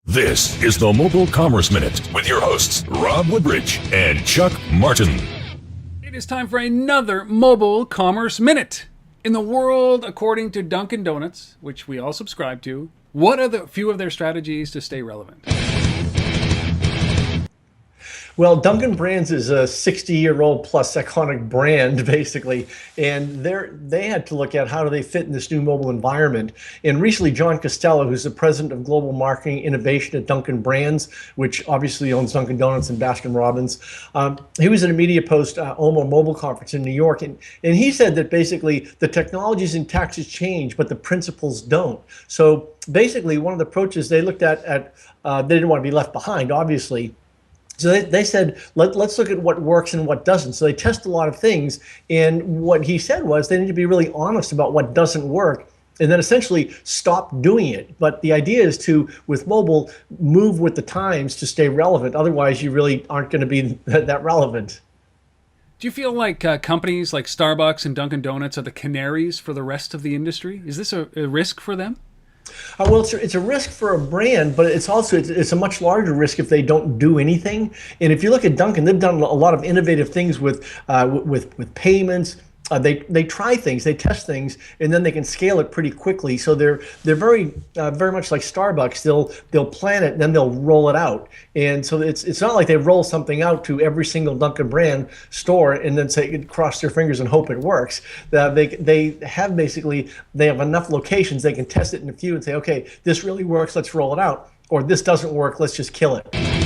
This is the Mobile Commerce Minute with your hosts, Rob Woodbridge and Chuck Martin. It is time for another Mobile Commerce Minute. In the world, according to Dunkin Donuts, which we all subscribe to, what are the few of their strategies to stay relevant? Well, Dunkin Brands is a 60-year-old plus iconic brand, basically, and they had to look at how do they fit in this new mobile environment. And recently, John Costello, who's the president of global marketing innovation at Dunkin Brands, which obviously owns Dunkin Donuts and Baskin Robbins, he was at a media post OMMA Mobile conference in New York, and he said that basically the technologies and tactics change, but the principles don't. So basically, one of the approaches they looked at they didn't want to be left behind, obviously. So they said, let's look at what works and what doesn't. So they test a lot of things. And what he said was they need to be really honest about what doesn't work and then essentially stop doing it. But the idea is to, with mobile, move with the times to stay relevant. Otherwise, you really aren't going to be that relevant. Do you feel like companies like Starbucks and Dunkin Donuts are the canaries for the rest of the industry? Is this a risk for them? Well, it's a risk for a brand, but it's a much larger risk if they don't do anything. And if you look at Dunkin', they've done a lot of innovative things with payments. They try things, they test things, and then they can scale it pretty quickly. So they're very much like Starbucks. They'll plan it and then they'll roll it out. And so it's not like they roll something out to every single Dunkin' brand store and then say cross their fingers and hope it works. They have enough locations they can test it in a few and say, okay, this really works, let's roll it out, or this doesn't work, let's just kill it.